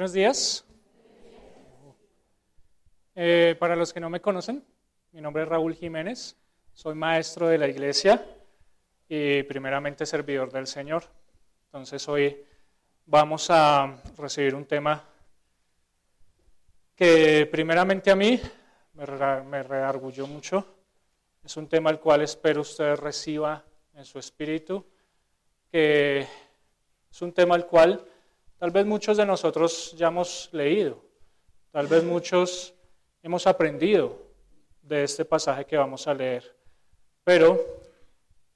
Buenos días. Para los que no me conocen, mi nombre es Raúl Jiménez, soy maestro de la iglesia y primeramente servidor del Señor. Entonces hoy vamos a recibir un tema que primeramente a mí me redarguyó mucho. Es un tema el cual espero usted reciba en su espíritu, que es un tema al cual tal vez muchos de nosotros ya hemos leído, tal vez muchos hemos aprendido de este pasaje que vamos a leer, pero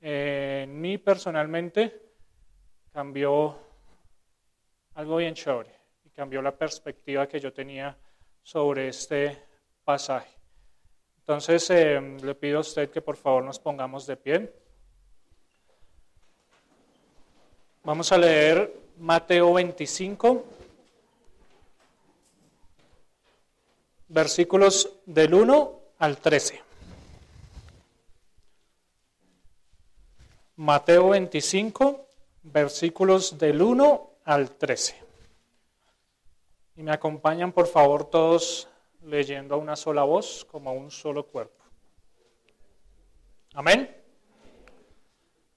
en mí personalmente cambió algo bien chévere y cambió la perspectiva que yo tenía sobre este pasaje. Entonces le pido a usted que por favor nos pongamos de pie. Vamos a leer Mateo 25, versículos del 1 al 13. Mateo 25, versículos del 1 al 13. Y me acompañan por favor todos leyendo a una sola voz, como a un solo cuerpo. Amén.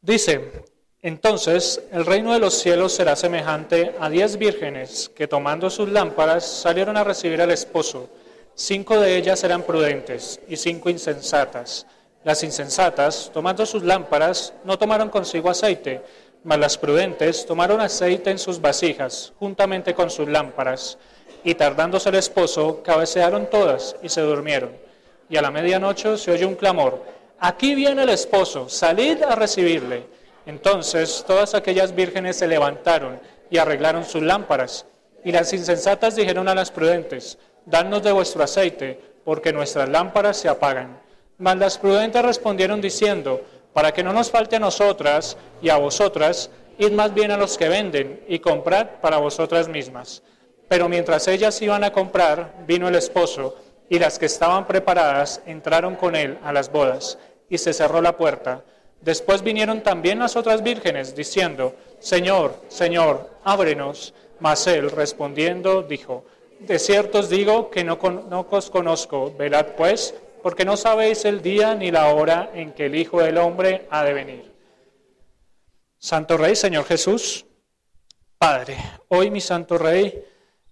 Dice: Entonces el reino de los cielos será semejante a 10 vírgenes que tomando sus lámparas salieron a recibir al esposo. 5 de ellas eran prudentes y 5 insensatas. Las insensatas, tomando sus lámparas, no tomaron consigo aceite, mas las prudentes tomaron aceite en sus vasijas, juntamente con sus lámparas. Y tardándose el esposo, cabecearon todas y se durmieron. Y a la medianoche se oye un clamor: «Aquí viene el esposo, salid a recibirle». Entonces todas aquellas vírgenes se levantaron y arreglaron sus lámparas. Y las insensatas dijeron a las prudentes: «Dadnos de vuestro aceite, porque nuestras lámparas se apagan». Mas las prudentes respondieron diciendo: «Para que no nos falte a nosotras y a vosotras, id más bien a los que venden y comprad para vosotras mismas». Pero mientras ellas iban a comprar, vino el esposo, y las que estaban preparadas entraron con él a las bodas, y se cerró la puerta. Después vinieron también las otras vírgenes, diciendo: «Señor, Señor, ábrenos». Mas él, respondiendo, dijo: «De cierto os digo que no os conozco. Velad pues, porque no sabéis el día ni la hora en que el Hijo del Hombre ha de venir». Santo Rey, Señor Jesús, Padre, hoy, mi Santo Rey,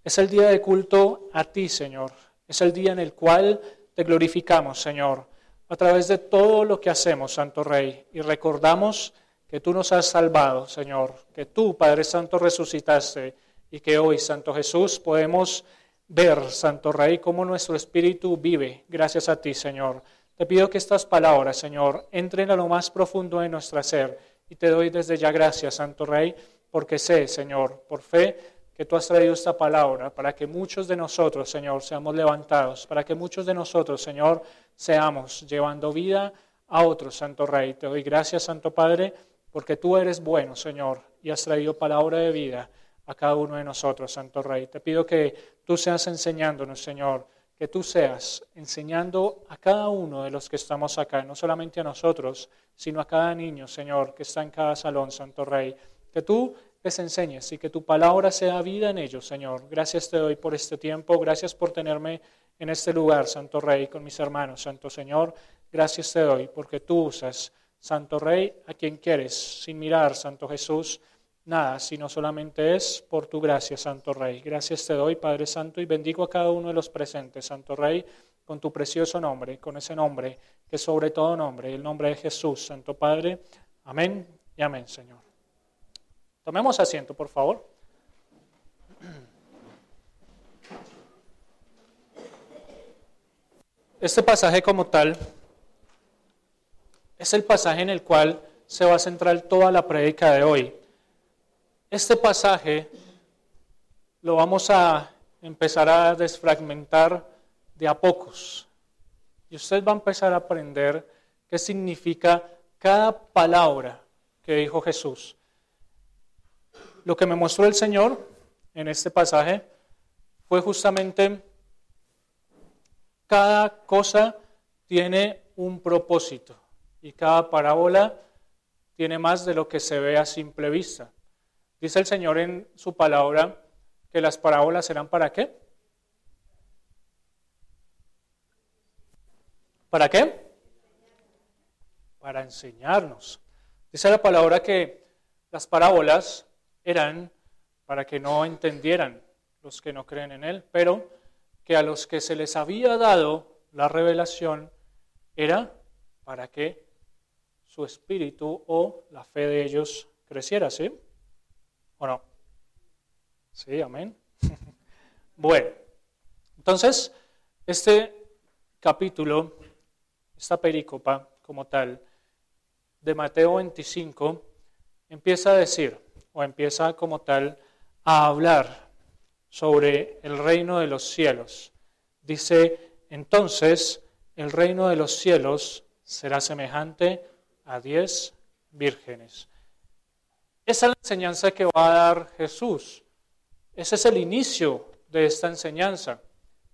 es el día de culto a ti, Señor. Es el día en el cual te glorificamos, Señor, a través de todo lo que hacemos, Santo Rey, y recordamos que tú nos has salvado, Señor, que tú, Padre Santo, resucitaste, y que hoy, Santo Jesús, podemos ver, Santo Rey, cómo nuestro espíritu vive gracias a ti, Señor. Te pido que estas palabras, Señor, entren a lo más profundo de nuestro ser, y te doy desde ya gracias, Santo Rey, porque sé, Señor, por fe, que tú has traído esta palabra para que muchos de nosotros, Señor, seamos levantados, para que muchos de nosotros, Señor, seamos llevando vida a otros, Santo Rey. Te doy gracias, Santo Padre, porque tú eres bueno, Señor, y has traído palabra de vida a cada uno de nosotros, Santo Rey. Te pido que tú seas enseñándonos, Señor, que tú seas enseñando a cada uno de los que estamos acá, no solamente a nosotros, sino a cada niño, Señor, que está en cada salón, Santo Rey. Que tú les enseñes y que tu palabra sea vida en ellos, Señor. Gracias te doy por este tiempo, gracias por tenerme en este lugar, Santo Rey, con mis hermanos, Santo Señor. Gracias te doy porque tú usas, Santo Rey, a quien quieres, sin mirar, Santo Jesús, nada, sino solamente es por tu gracia, Santo Rey. Gracias te doy, Padre Santo, y bendigo a cada uno de los presentes, Santo Rey, con tu precioso nombre, con ese nombre que es sobre todo nombre, el nombre de Jesús, Santo Padre. Amén y amén, Señor. Tomemos asiento, por favor. Este pasaje como tal es el pasaje en el cual se va a centrar toda la prédica de hoy. Este pasaje lo vamos a empezar a desfragmentar de a pocos. Y usted va a empezar a aprender qué significa cada palabra que dijo Jesús. Lo que me mostró el Señor en este pasaje fue justamente cada cosa tiene un propósito y cada parábola tiene más de lo que se ve a simple vista. Dice el Señor en su palabra que las parábolas eran ¿para qué? ¿Para qué? Para enseñarnos. Dice la palabra que las parábolas eran para que no entendieran los que no creen en Él, pero que a los que se les había dado la revelación era para que su espíritu o la fe de ellos creciera, ¿sí? ¿O no? Sí, amén. Bueno, entonces, este capítulo, esta perícopa como tal, de Mateo 25, empieza a decir, o empieza como tal a hablar sobre el reino de los cielos. Dice, entonces, el reino de los cielos será semejante a 10 vírgenes. Esa es la enseñanza que va a dar Jesús. Ese es el inicio de esta enseñanza,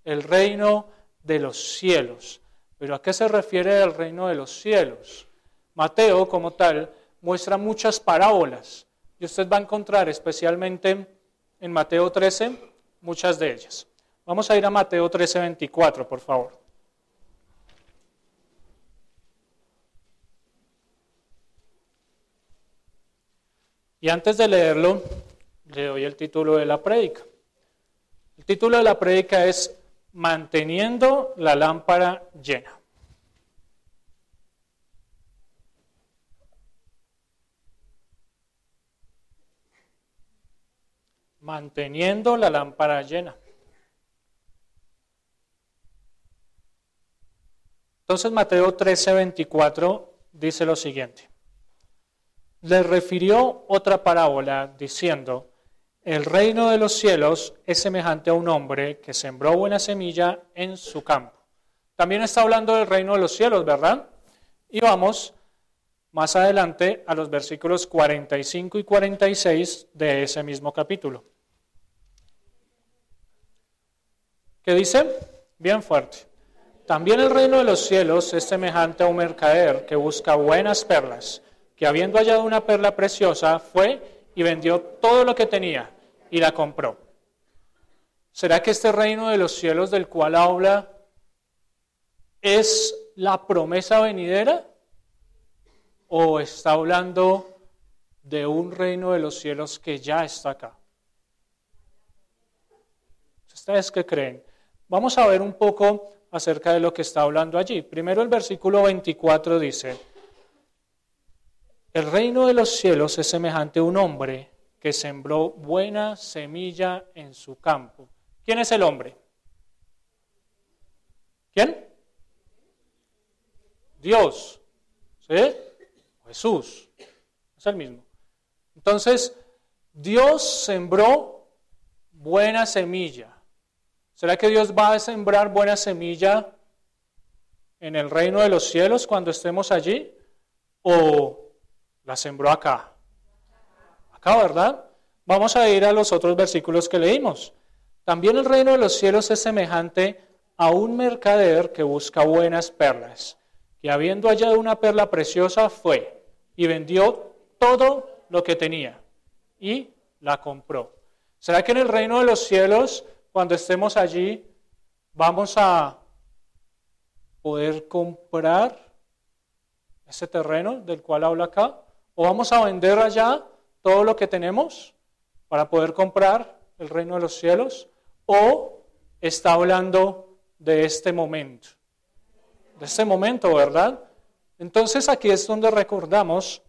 el reino de los cielos. ¿Pero a qué se refiere el reino de los cielos? Mateo, como tal, muestra muchas parábolas, y usted va a encontrar especialmente en Mateo 13, muchas de ellas. Vamos a ir a Mateo 13, 24, por favor. Y antes de leerlo, le doy el título de la prédica. El título de la prédica es Manteniendo la lámpara llena. Manteniendo la lámpara llena. Entonces Mateo 13, 24 dice lo siguiente. Le refirió otra parábola diciendo, el reino de los cielos es semejante a un hombre que sembró buena semilla en su campo. También está hablando del reino de los cielos, ¿verdad? Y vamos más adelante a los versículos 45 y 46 de ese mismo capítulo. ¿Qué dice? Bien fuerte. También el reino de los cielos es semejante a un mercader que busca buenas perlas, que habiendo hallado una perla preciosa, fue y vendió todo lo que tenía y la compró. ¿Será que este reino de los cielos del cual habla es la promesa venidera? ¿O está hablando de un reino de los cielos que ya está acá? ¿Ustedes qué creen? Vamos a ver un poco acerca de lo que está hablando allí. Primero el versículo 24 dice, el reino de los cielos es semejante a un hombre que sembró buena semilla en su campo. ¿Quién es el hombre? ¿Quién? Dios. ¿Sí? Jesús. Es el mismo. Entonces, Dios sembró buena semilla. ¿Será que Dios va a sembrar buena semilla en el reino de los cielos cuando estemos allí? ¿O la sembró acá? Acá, ¿verdad? Vamos a ir a los otros versículos que leímos. También el reino de los cielos es semejante a un mercader que busca buenas perlas, que habiendo hallado una perla preciosa fue y vendió todo lo que tenía y la compró. ¿Será que en el reino de los cielos, cuando estemos allí, vamos a poder comprar ese terreno del cual habla acá? ¿O vamos a vender allá todo lo que tenemos para poder comprar el reino de los cielos? ¿O está hablando de este momento? De este momento, ¿verdad? Entonces aquí es donde recordamos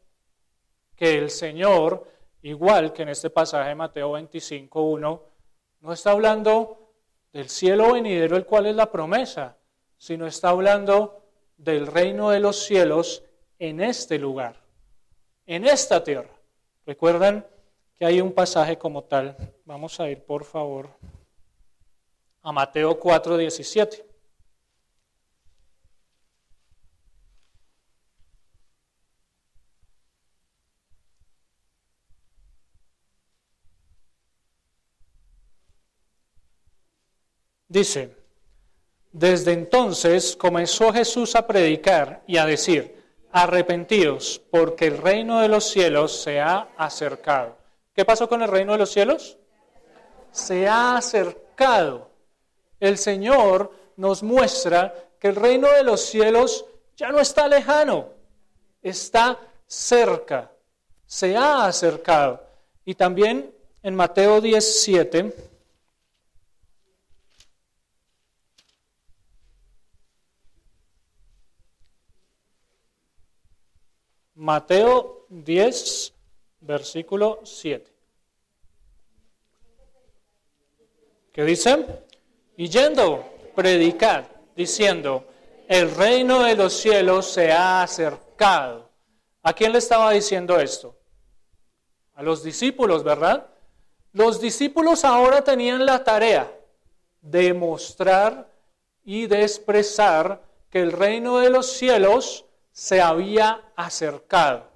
que el Señor, igual que en este pasaje de Mateo 25:1, no está hablando del cielo venidero, el cual es la promesa, sino está hablando del reino de los cielos en este lugar, en esta tierra. ¿Recuerdan que hay un pasaje como tal? Vamos a ir, por favor, a Mateo 4:17. Dice, desde entonces comenzó Jesús a predicar y a decir, arrepentidos, porque el reino de los cielos se ha acercado. ¿Qué pasó con el reino de los cielos? se ha acercado. El Señor nos muestra que el reino de los cielos ya no está lejano, está cerca, se ha acercado. Y también en Mateo 17, Mateo 10, versículo 7. ¿Qué dice? Y yendo, predicad, diciendo, el reino de los cielos se ha acercado. ¿A quién le estaba diciendo esto? A los discípulos, ¿verdad? Los discípulos ahora tenían la tarea de mostrar y de expresar que el reino de los cielos se había acercado.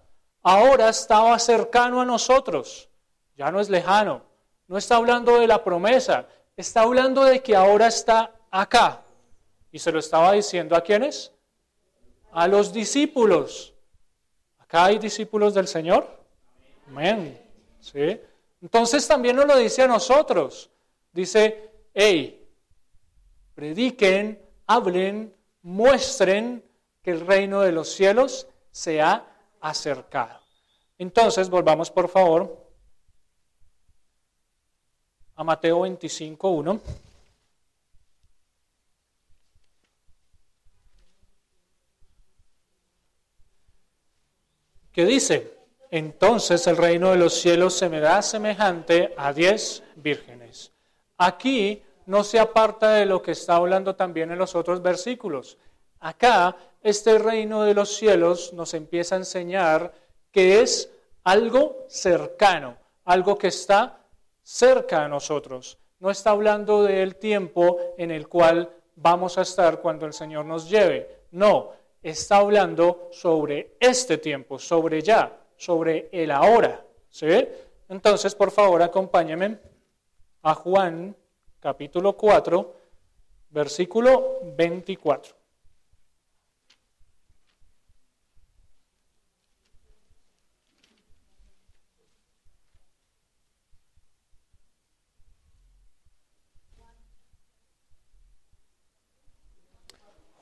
Ahora estaba cercano a nosotros, ya no es lejano. No está hablando de la promesa, está hablando de que ahora está acá. ¿Y se lo estaba diciendo a quiénes? A los discípulos. ¿Acá hay discípulos del Señor? Amén. ¿Sí? Entonces también nos lo dice a nosotros. Dice, hey, prediquen, hablen, muestren que el reino de los cielos se ha acercado. Entonces, volvamos por favor a Mateo 25, 1. ¿Qué dice? Entonces el reino de los cielos se me da semejante a 10 vírgenes. Aquí no se aparta de lo que está hablando también en los otros versículos. Acá, este reino de los cielos nos empieza a enseñar que es algo cercano, algo que está cerca a nosotros. No está hablando del tiempo en el cual vamos a estar cuando el Señor nos lleve. No, está hablando sobre este tiempo, sobre ya, sobre el ahora. ¿Sí? Entonces, por favor, acompáñenme a Juan, capítulo 4, versículo 24.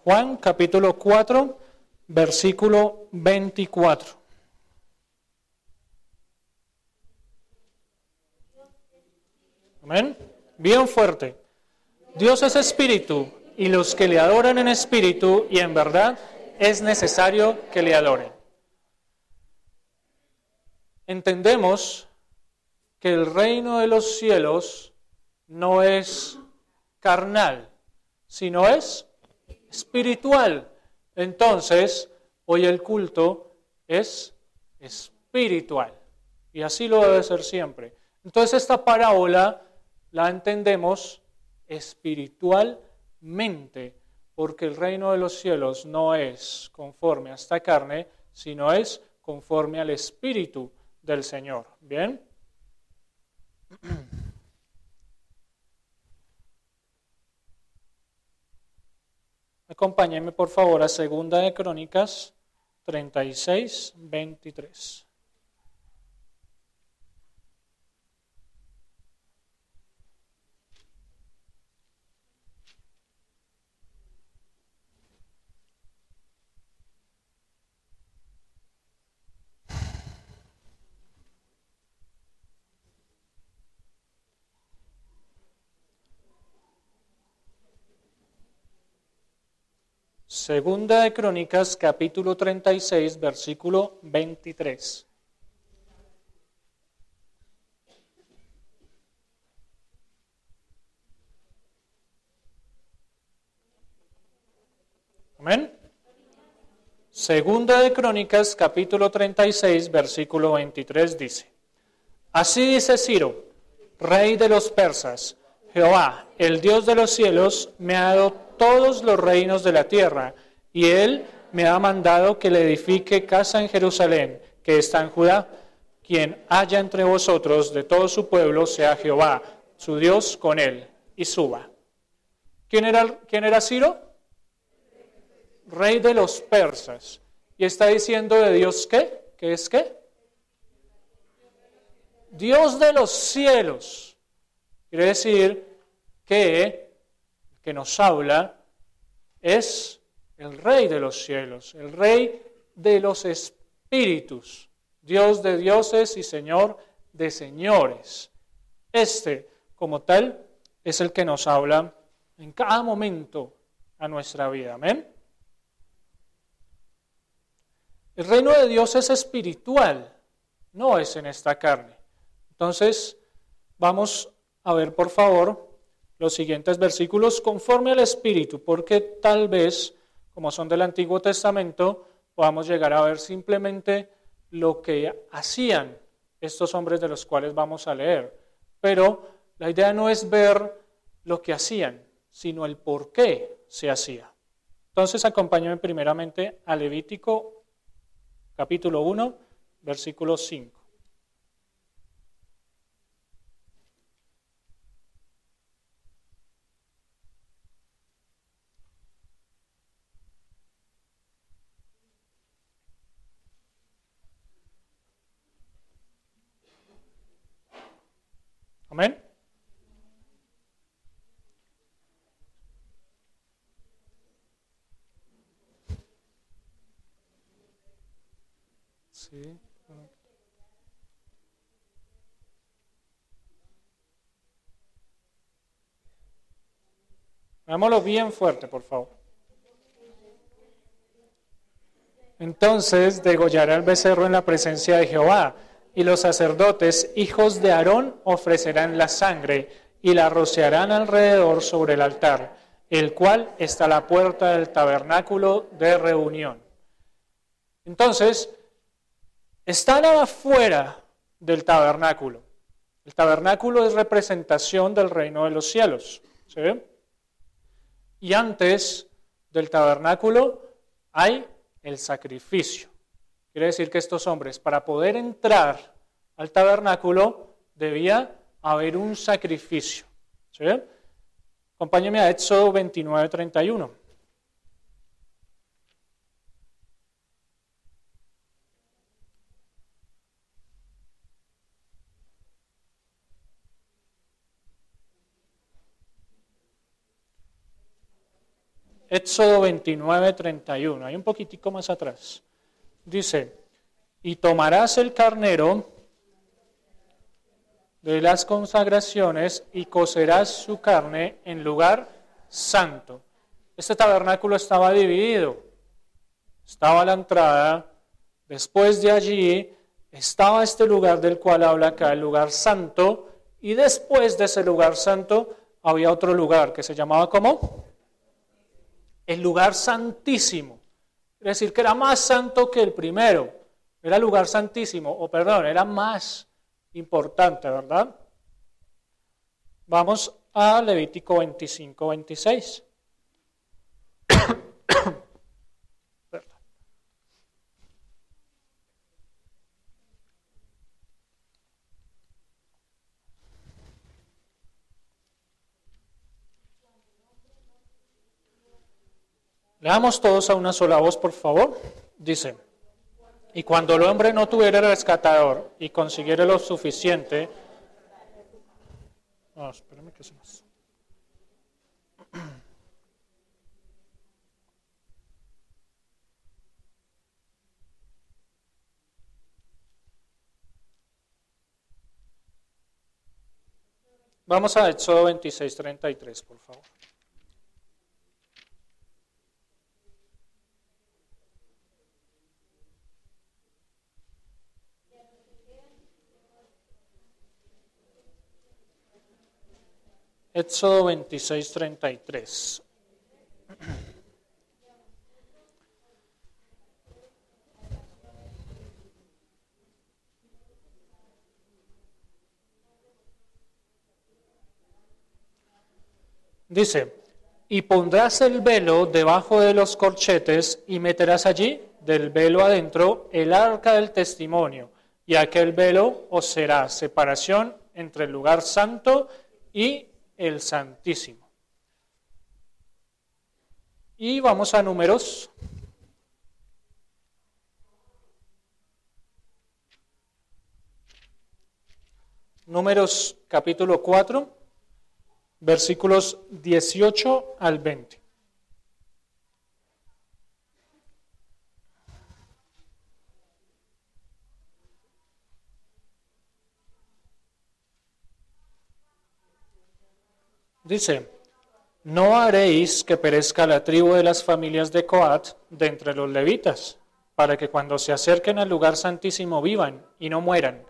Juan capítulo 4, versículo 24. Amén. Bien fuerte. Dios es espíritu, y los que le adoran en espíritu y en verdad es necesario que le adoren. Entendemos que el reino de los cielos no es carnal, sino es espiritual. Entonces, hoy el culto es espiritual y así lo debe ser siempre. Entonces, esta parábola la entendemos espiritualmente, porque el reino de los cielos no es conforme a esta carne, sino es conforme al Espíritu del Señor. ¿Bien? Acompáñenme por favor a 2 de Crónicas 36, 23. Segunda de Crónicas, capítulo 36, versículo 23. Amén. Segunda de Crónicas, capítulo 36, versículo 23 dice: Así dice Ciro, rey de los persas, Jehová, el Dios de los cielos, me ha dado todos los reinos de la tierra, y él me ha mandado que le edifique casa en Jerusalén, que está en Judá. Quien haya entre vosotros de todo su pueblo, sea Jehová, su Dios, con él, y suba. ¿Quién era Ciro? Rey de los persas. Y está diciendo de Dios ¿qué? ¿Qué es qué? Dios de los cielos. Quiere decir que el que nos habla es el Rey de los cielos, el Rey de los espíritus, Dios de dioses y Señor de señores. Este, como tal, es el que nos habla en cada momento a nuestra vida. Amén. El reino de Dios es espiritual, no es en esta carne. Entonces, vamos a ver, por favor, los siguientes versículos conforme al Espíritu, porque tal vez, como son del Antiguo Testamento, podamos llegar a ver simplemente lo que hacían estos hombres de los cuales vamos a leer. Pero la idea no es ver lo que hacían, sino el por qué se hacía. Entonces, acompáñenme primeramente a Levítico capítulo 1, versículo 5. Amén. Sí. Hagámoslo bien fuerte, por favor. Entonces degollará el becerro en la presencia de Jehová, y los sacerdotes, hijos de Aarón, ofrecerán la sangre y la rociarán alrededor sobre el altar, el cual está a la puerta del tabernáculo de reunión. Entonces, están afuera del tabernáculo. El tabernáculo es representación del reino de los cielos. ¿Sí? Y antes del tabernáculo hay el sacrificio. Quiere decir que estos hombres, para poder entrar al tabernáculo, debía haber un sacrificio. ¿Sí? Acompáñenme a Éxodo 29, 31. Éxodo 29, 31. Hay un poquitico más atrás. Dice, y tomarás el carnero de las consagraciones y cocerás su carne en lugar santo. Este tabernáculo estaba dividido. Estaba la entrada, después de allí estaba este lugar del cual habla acá, el lugar santo, y después de ese lugar santo había otro lugar que se llamaba ¿cómo? El lugar santísimo. Es decir, que era más santo que el primero. Era el lugar santísimo, o perdón, era más importante, ¿verdad? Vamos a Levítico 25, 26. Leamos todos a una sola voz, por favor. Dice, y cuando el hombre no tuviera rescatador y consiguiera lo suficiente... No, espérame que se nos... Vamos a Éxodo 26, 33, por favor. Éxodo 26, 33. Dice, y pondrás el velo debajo de los corchetes y meterás allí, del velo adentro, el arca del testimonio, y aquel velo os será separación entre el lugar santo y el santísimo. Y vamos a Números. Números capítulo 4. versículos 18 al 20. Dice, no haréis que perezca la tribu de las familias de Coat de entre los levitas, para que cuando se acerquen al lugar santísimo vivan y no mueran.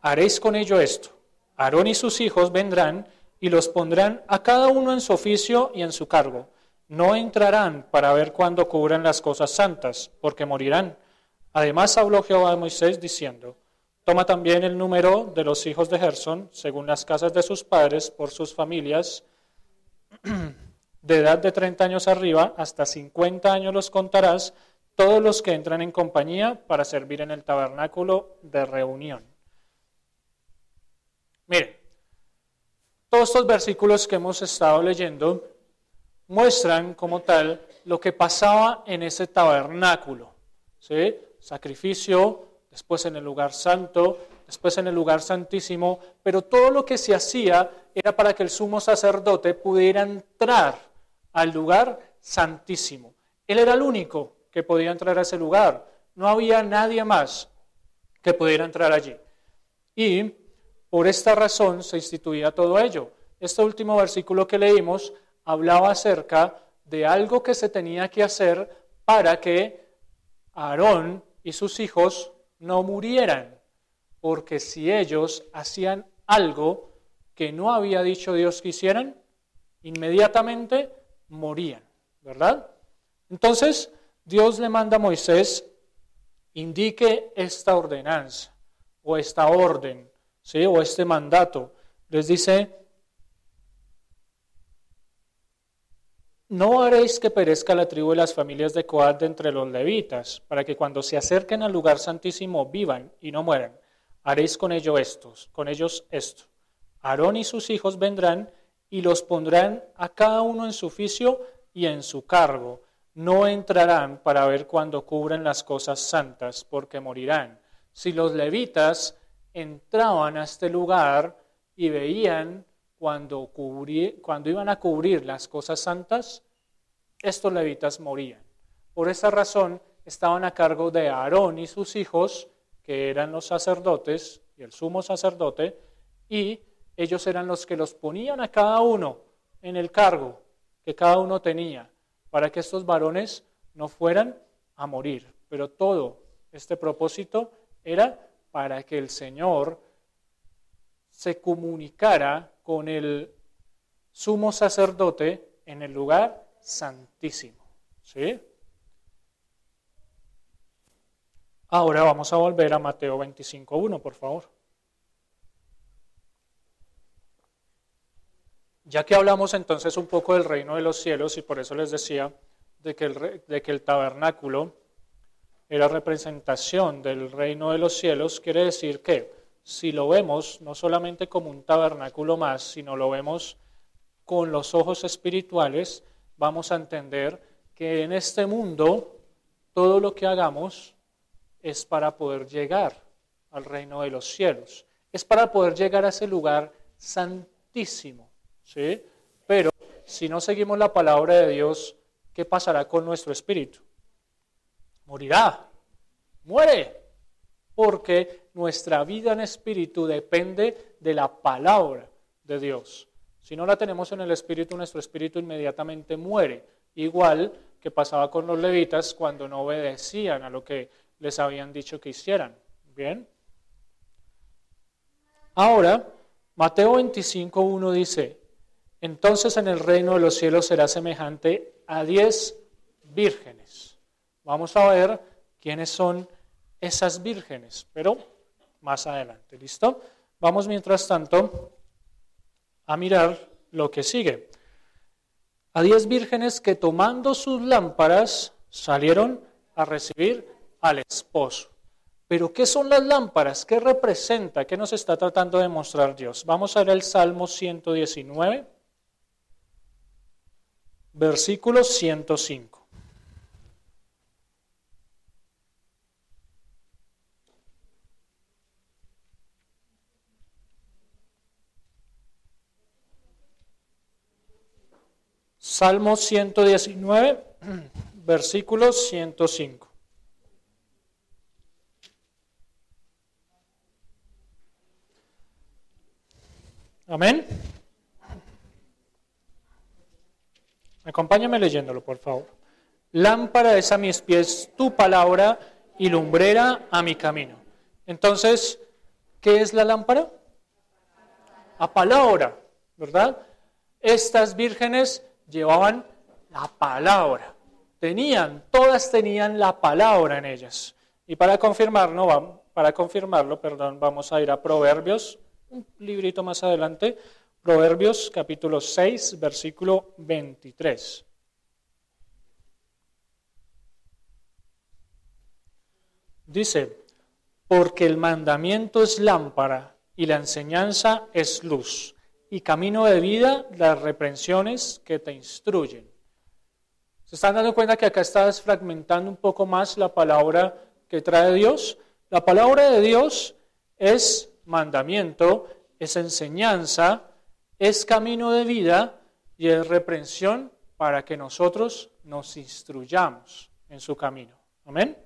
Haréis con ello esto. Aarón y sus hijos vendrán y los pondrán a cada uno en su oficio y en su cargo. No entrarán para ver cuándo cubran las cosas santas, porque morirán. Además habló Jehová a Moisés diciendo, toma también el número de los hijos de Gersón, según las casas de sus padres, por sus familias, de edad de 30 años arriba, hasta 50 años los contarás, todos los que entran en compañía para servir en el tabernáculo de reunión. Miren, todos estos versículos que hemos estado leyendo muestran como tal lo que pasaba en ese tabernáculo, ¿sí? Sacrificio, después en el lugar santo, después en el lugar santísimo, pero todo lo que se hacía era para que el sumo sacerdote pudiera entrar al lugar santísimo. Él era el único que podía entrar a ese lugar, no había nadie más que pudiera entrar allí. Y por esta razón se instituía todo ello. Este último versículo que leímos hablaba acerca de algo que se tenía que hacer para que Aarón y sus hijos no murieran, porque si ellos hacían algo que no había dicho Dios que hicieran, inmediatamente morían, ¿verdad? Entonces, Dios le manda a Moisés, indique esta ordenanza, o esta orden, ¿sí? O este mandato. Les dice, no haréis que perezca la tribu de las familias de Coat de entre los levitas, para que cuando se acerquen al lugar santísimo vivan y no mueran. Haréis con ellos esto. Aarón y sus hijos vendrán y los pondrán a cada uno en su oficio y en su cargo. No entrarán para ver cuando cubran las cosas santas, porque morirán. Si los levitas entraban a este lugar y veían cuando iban a cubrir las cosas santas, estos levitas morían. Por esa razón estaban a cargo de Aarón y sus hijos, que eran los sacerdotes y el sumo sacerdote, y ellos eran los que los ponían a cada uno en el cargo que cada uno tenía, para que estos varones no fueran a morir. Pero todo este propósito era para que el Señor se comunicara con el sumo sacerdote en el lugar santísimo. ¿Sí? Ahora vamos a volver a Mateo 25:1, por favor. Ya que hablamos entonces un poco del reino de los cielos, y por eso les decía de que el tabernáculo era representación del reino de los cielos, quiere decir que si lo vemos no solamente como un tabernáculo más, sino lo vemos con los ojos espirituales, vamos a entender que en este mundo todo lo que hagamos es para poder llegar al reino de los cielos, es para poder llegar a ese lugar santísimo, ¿sí? Pero si no seguimos la palabra de Dios, ¿qué pasará con nuestro espíritu? Morirá, muere, porque nuestra vida en espíritu depende de la palabra de Dios. Si no la tenemos en el espíritu, nuestro espíritu inmediatamente muere, igual que pasaba con los levitas cuando no obedecían a lo que les habían dicho que hicieran. ¿Bien? Ahora, Mateo 25:1 dice, entonces en el reino de los cielos será semejante a 10 vírgenes. Vamos a ver quiénes son esas vírgenes, pero más adelante, ¿listo? Vamos mientras tanto a mirar lo que sigue. A 10 vírgenes que tomando sus lámparas salieron a recibir al esposo. Pero ¿qué son las lámparas? ¿Qué representa? ¿Qué nos está tratando de mostrar Dios? Vamos a ver el Salmo 119, versículo 105. Salmo 119, versículo 105. Amén. Acompáñame leyéndolo, por favor. Lámpara es a mis pies tu palabra y lumbrera a mi camino. Entonces, ¿qué es la lámpara? La palabra, ¿verdad? Estas vírgenes llevaban la palabra. Todas tenían la palabra en ellas. Y para confirmarlo, vamos a ir a Proverbios, un librito más adelante, Proverbios capítulo 6, versículo 23. Dice, porque el mandamiento es lámpara y la enseñanza es luz, y camino de vida las reprensiones que te instruyen. ¿Se están dando cuenta que acá está desfragmentando un poco más la palabra que trae Dios? La palabra de Dios es mandamiento, es enseñanza, es camino de vida y es reprensión para que nosotros nos instruyamos en su camino. ¿Amén?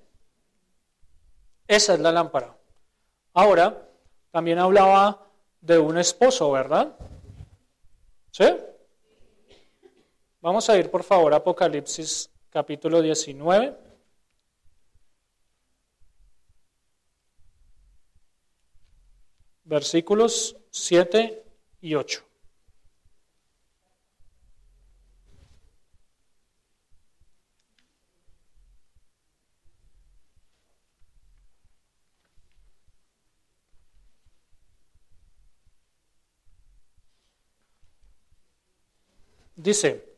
Esa es la lámpara. Ahora, también hablaba de un esposo, ¿verdad? ¿Sí? Vamos a ir, por favor, a Apocalipsis capítulo 19. Versículos 7 y 8. Dice,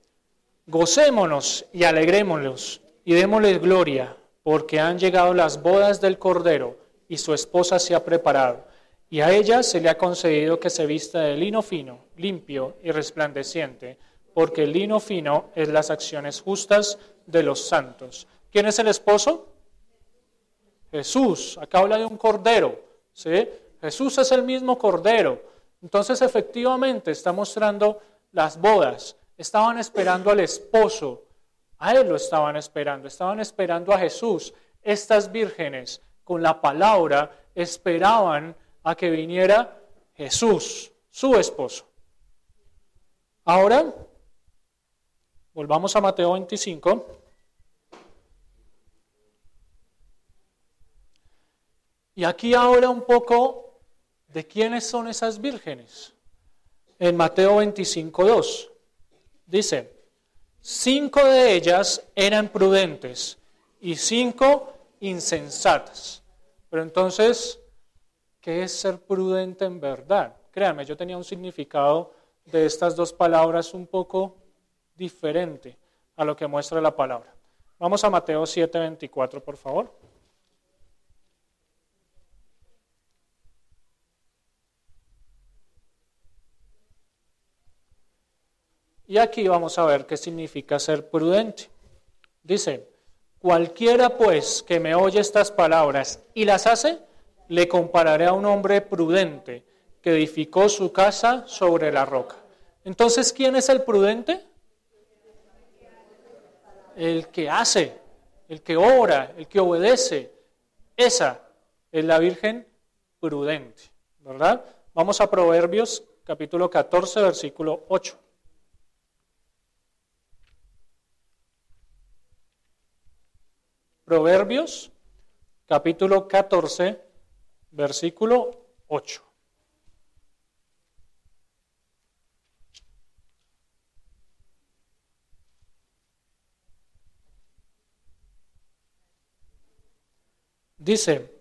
gocémonos y alegrémonos y démosle gloria, porque han llegado las bodas del Cordero y su esposa se ha preparado, y a ella se le ha concedido que se vista de lino fino, limpio y resplandeciente, porque el lino fino es las acciones justas de los santos. ¿Quién es el esposo? Jesús. Acá habla de un cordero, ¿sí? Jesús es el mismo cordero. Entonces, efectivamente, está mostrando las bodas. Estaban esperando al esposo, a él lo estaban esperando a Jesús. Estas vírgenes con la palabra esperaban a que viniera Jesús, su esposo. Ahora, volvamos a Mateo 25. Y aquí habla un poco de quiénes son esas vírgenes. En Mateo 25:2. Dice, 5 de ellas eran prudentes y 5 insensatas. Pero entonces, ¿qué es ser prudente en verdad? Créanme, yo tenía un significado de estas dos palabras un poco diferente a lo que muestra la palabra. Vamos a Mateo 7:24, por favor. Y aquí vamos a ver qué significa ser prudente. Dice, cualquiera pues que me oye estas palabras y las hace, le compararé a un hombre prudente que edificó su casa sobre la roca. Entonces, ¿quién es el prudente? El que hace, el que ora, el que obedece. Esa es la Virgen prudente, ¿verdad? Vamos a Proverbios capítulo 14, versículo 8. Proverbios, capítulo 14, versículo 8. Dice,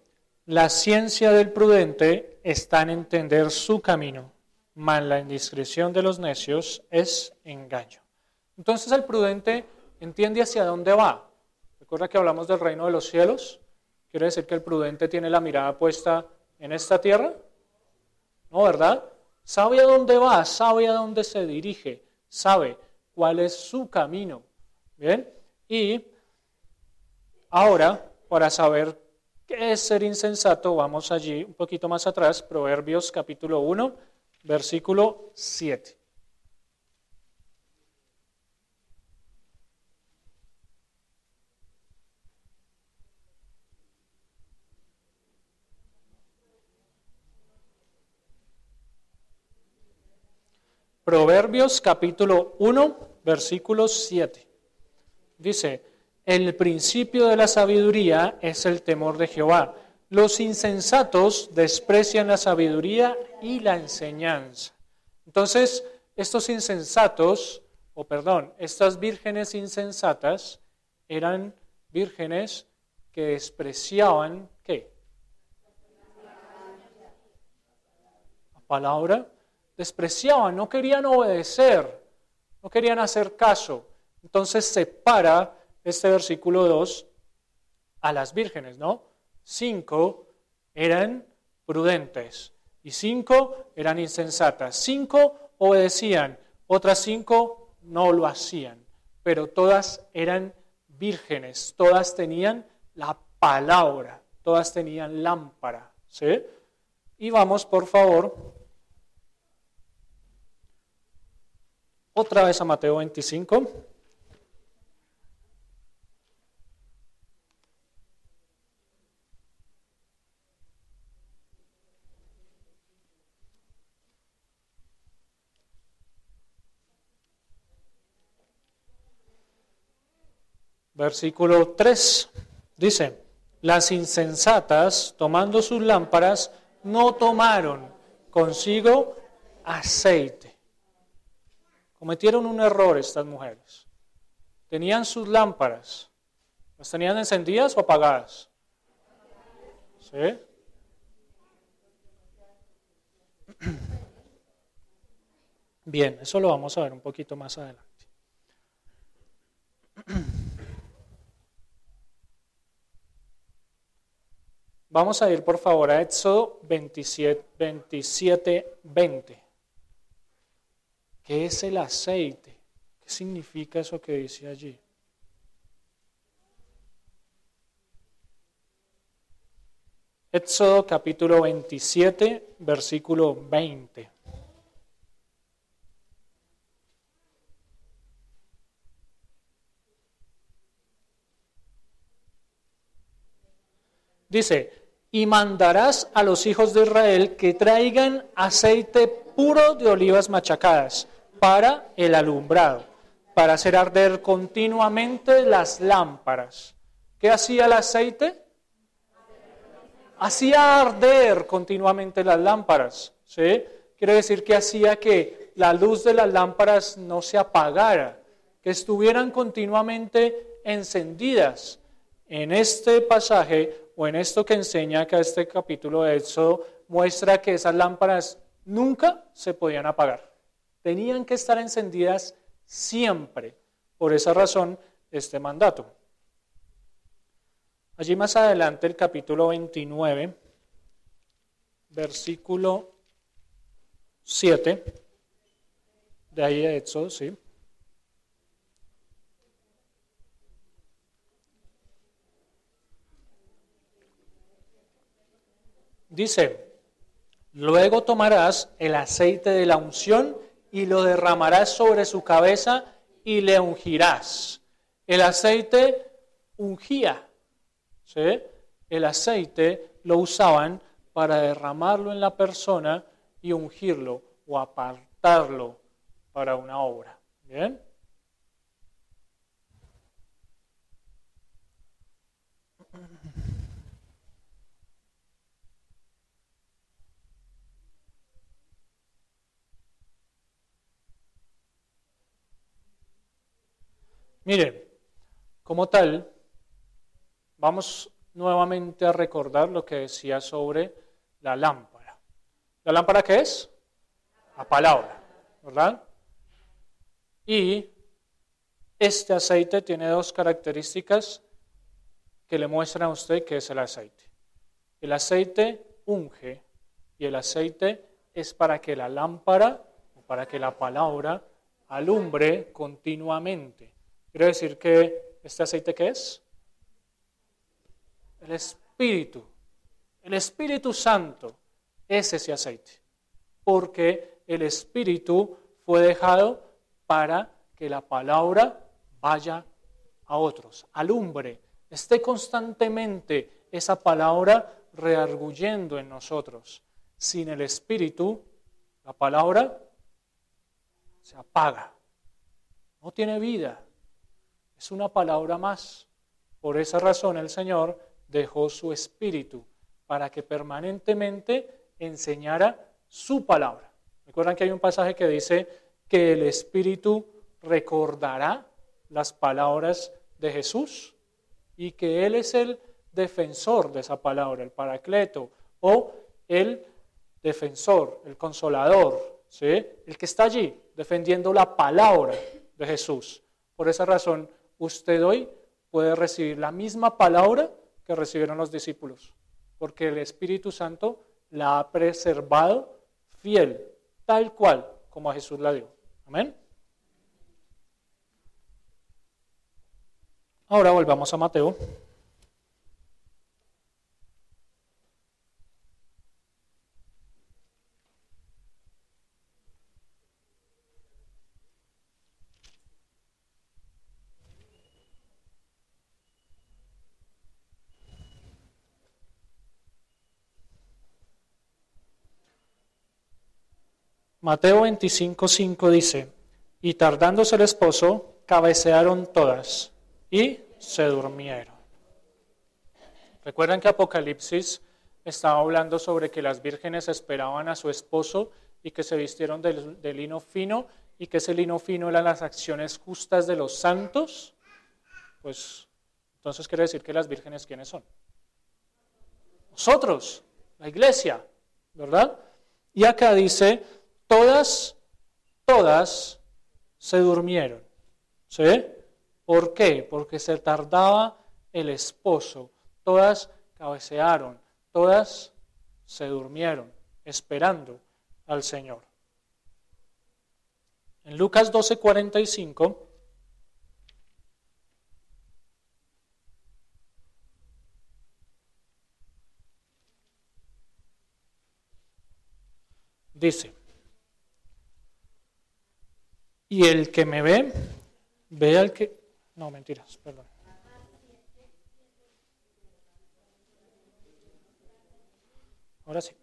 la ciencia del prudente está en entender su camino, mas la indiscreción de los necios es engaño. Entonces el prudente entiende hacia dónde va. ¿Recuerda que hablamos del reino de los cielos? ¿Quiere decir que el prudente tiene la mirada puesta en esta tierra? No, ¿verdad? Sabe a dónde va, sabe a dónde se dirige, sabe cuál es su camino. ¿Bien? Y ahora, para saber qué es ser insensato, vamos allí un poquito más atrás, Proverbios capítulo 1, versículo 7. Proverbios capítulo 1, versículo 7. Dice, el principio de la sabiduría es el temor de Jehová. Los insensatos desprecian la sabiduría y la enseñanza. Entonces, estos insensatos, estas vírgenes insensatas eran vírgenes que despreciaban, ¿qué? La palabra. Despreciaban, no querían obedecer, no querían hacer caso. Entonces separa este versículo 2 a las vírgenes, ¿no? 5 eran prudentes y 5 eran insensatas. 5 obedecían, otras 5 no lo hacían, pero todas eran vírgenes, todas tenían la palabra, todas tenían lámpara, ¿sí? Y vamos, por favor, otra vez a Mateo 25. Versículo 3 dice, las insensatas, tomando sus lámparas, no tomaron consigo aceite. Cometieron un error estas mujeres. Tenían sus lámparas. ¿Las tenían encendidas o apagadas? ¿Sí? Bien, eso lo vamos a ver un poquito más adelante. Vamos a ir por favor a Éxodo 27, 20. ¿Qué es el aceite? ¿Qué significa eso que dice allí? Éxodo capítulo 27, versículo 20. Dice, y mandarás a los hijos de Israel que traigan aceite puro de olivas machacadas para el alumbrado, para hacer arder continuamente las lámparas. ¿Qué hacía el aceite? Hacía arder continuamente las lámparas, ¿sí? Quiere decir que hacía que la luz de las lámparas no se apagara, que estuvieran continuamente encendidas. En este pasaje, o en esto que enseña acá este capítulo de Éxodo, muestra que esas lámparas nunca se podían apagar. Tenían que estar encendidas siempre. Por esa razón, este mandato. Allí más adelante, el capítulo 29, versículo 7, de ahí de Éxodo, sí. Dice, luego tomarás el aceite de la unción y lo derramarás sobre su cabeza y le ungirás. El aceite ungía, ¿sí? El aceite lo usaban para derramarlo en la persona y ungirlo o apartarlo para una obra. ¿Bien? Miren, como tal, vamos nuevamente a recordar lo que decía sobre la lámpara. ¿La lámpara qué es? La palabra, ¿verdad? Y este aceite tiene dos características que le muestran a usted qué es el aceite. El aceite unge y el aceite es para que la lámpara o para que la palabra alumbre continuamente. Quiere decir que este aceite ¿qué es? El Espíritu Santo es ese aceite, porque el Espíritu fue dejado para que la palabra vaya a otros, alumbre, esté constantemente esa palabra rearguyendo en nosotros. Sin el Espíritu, la palabra se apaga, no tiene vida, es una palabra más. Por esa razón el Señor dejó su Espíritu para que permanentemente enseñara su palabra. ¿Recuerdan que hay un pasaje que dice que el Espíritu recordará las palabras de Jesús y que Él es el defensor de esa palabra, el paracleto o el defensor, el consolador, ¿sí? El que está allí defendiendo la palabra de Jesús? Por esa razón, usted hoy puede recibir la misma palabra que recibieron los discípulos, porque el Espíritu Santo la ha preservado fiel, tal cual como a Jesús la dio. Amén. Ahora volvamos a Mateo. Mateo 25:5 dice, y tardándose el esposo, cabecearon todas y se durmieron. Recuerdan que Apocalipsis estaba hablando sobre que las vírgenes esperaban a su esposo y que se vistieron de lino fino y que ese lino fino eran las acciones justas de los santos. Pues entonces quiere decir que las vírgenes, ¿quiénes son? Nosotros, la iglesia, ¿verdad? Y acá dice, todas se durmieron. ¿Sí? ¿Por qué? Porque se tardaba el esposo. Todas cabecearon, todas se durmieron, esperando al Señor. En Lucas 12:45 dice, y el que me ve, ve al que... No, mentiras, perdón. Ahora sí.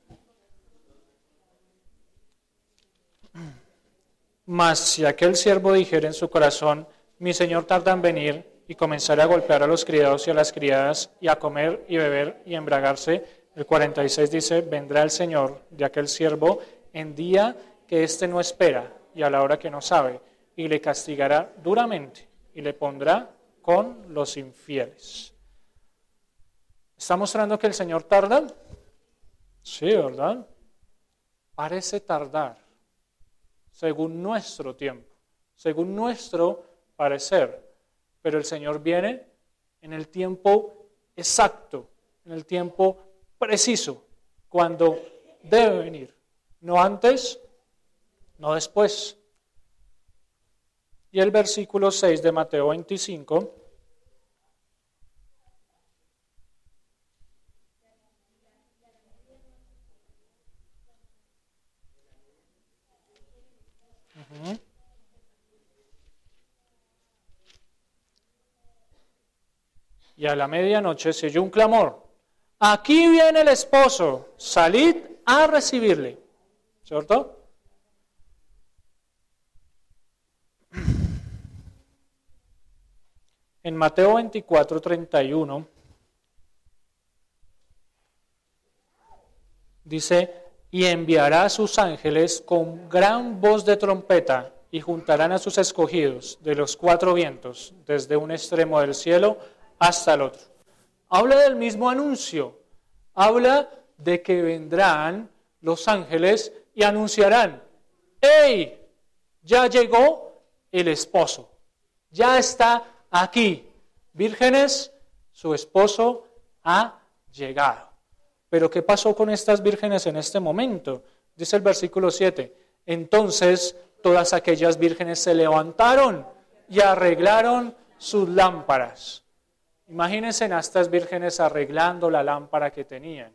Mas si aquel siervo dijera en su corazón, mi señor tarda en venir, y comenzara a golpear a los criados y a las criadas, y a comer y beber y embriagarse, el 46 dice, vendrá el Señor de aquel siervo en día que éste no espera, y a la hora que no sabe, y le castigará duramente, y le pondrá con los infieles. ¿Está mostrando que el Señor tarda? Sí, ¿verdad? Parece tardar, según nuestro tiempo, según nuestro parecer, pero el Señor viene en el tiempo exacto, en el tiempo preciso, cuando debe venir, no antes, no después. Y el versículo 6 de Mateo 25 y a la medianoche se oyó un clamor, aquí viene el esposo, salid a recibirle, ¿cierto? En Mateo 24:31 dice, y enviará a sus ángeles con gran voz de trompeta, y juntarán a sus escogidos de los cuatro vientos, desde un extremo del cielo hasta el otro. Habla del mismo anuncio, habla de que vendrán los ángeles y anunciarán, ¡hey! Ya llegó el esposo, ya está aquí. Vírgenes, su esposo ha llegado. Pero ¿qué pasó con estas vírgenes en este momento? Dice el versículo 7, entonces todas aquellas vírgenes se levantaron y arreglaron sus lámparas. Imagínense a estas vírgenes arreglando la lámpara que tenían.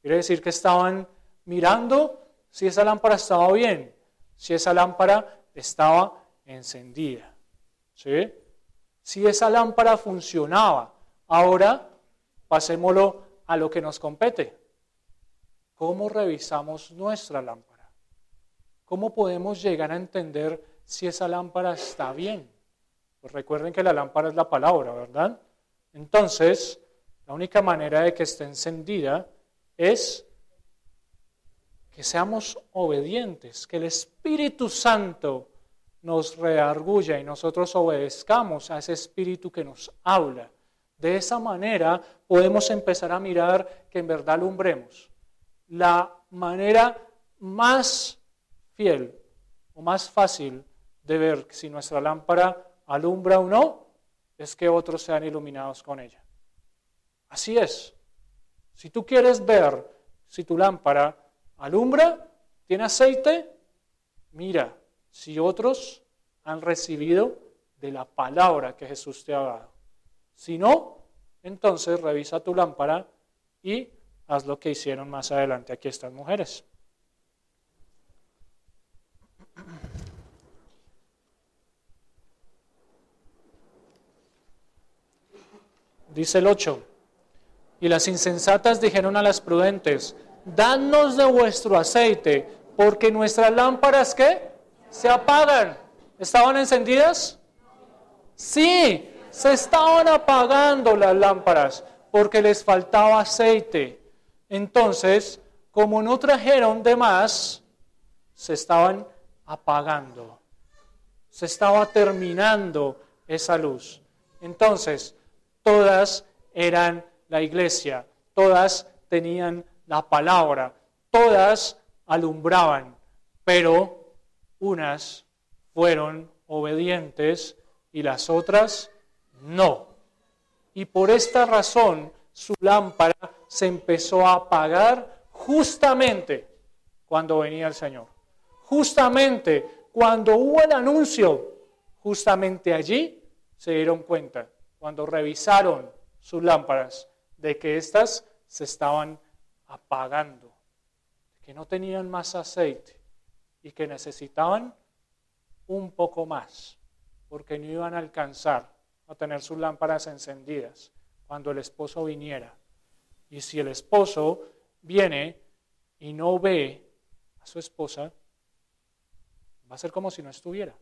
Quiere decir que estaban mirando si esa lámpara estaba bien, si esa lámpara estaba encendida. ¿Sí? Si esa lámpara funcionaba. Ahora pasémoslo a lo que nos compete. ¿Cómo revisamos nuestra lámpara? ¿Cómo podemos llegar a entender si esa lámpara está bien. Pues recuerden que la lámpara es la palabra, ¿verdad? Entonces, la única manera de que esté encendida es que seamos obedientes, que el Espíritu Santo nos redarguya y nosotros obedezcamos a ese Espíritu que nos habla. De esa manera podemos empezar a mirar que en verdad alumbremos. La manera más fiel o más fácil de ver si nuestra lámpara alumbra o no es que otros sean iluminados con ella. Así es. Si tú quieres ver si tu lámpara alumbra, tiene aceite, mira si otros han recibido de la palabra que Jesús te ha dado. Si no, entonces revisa tu lámpara y haz lo que hicieron más adelante aquí estas mujeres. Dice el 8. Y las insensatas dijeron a las prudentes: dadnos de vuestro aceite, porque nuestras lámparas, ¿qué? Se apagan. ¿Estaban encendidas? Sí, se estaban apagando las lámparas, porque les faltaba aceite. Entonces, como no trajeron de más, se estaban apagando. Se estaba terminando esa luz. Entonces, todas eran la iglesia, todas tenían la palabra, todas alumbraban, pero unas fueron obedientes y las otras no. Y por esta razón su lámpara se empezó a apagar justamente cuando venía el Señor. Justamente cuando hubo el anuncio, justamente allí se dieron cuenta, cuando revisaron sus lámparas, de que éstas se estaban apagando, que no tenían más aceite y que necesitaban un poco más, porque no iban a alcanzar a tener sus lámparas encendidas cuando el esposo viniera. Y si el esposo viene y no ve a su esposa, va a ser como si no estuviera.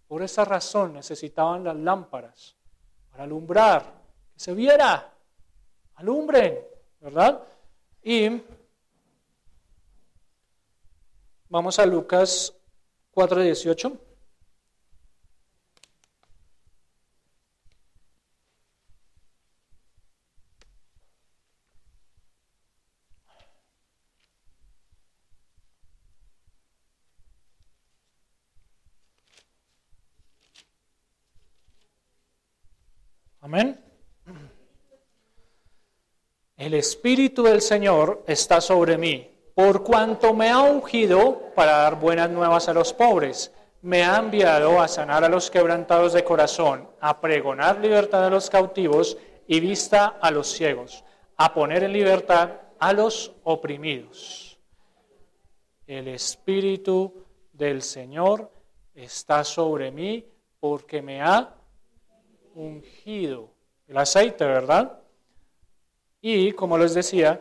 Por esa razón necesitaban las lámparas para alumbrar, que se viera, alumbren, ¿verdad? Y vamos a Lucas 4:18. Amén. El Espíritu del Señor está sobre mí, por cuanto me ha ungido para dar buenas nuevas a los pobres. Me ha enviado a sanar a los quebrantados de corazón, a pregonar libertad a los cautivos y vista a los ciegos, a poner en libertad a los oprimidos. El Espíritu del Señor está sobre mí porque me ha ungido. El aceite, ¿verdad? Y como les decía,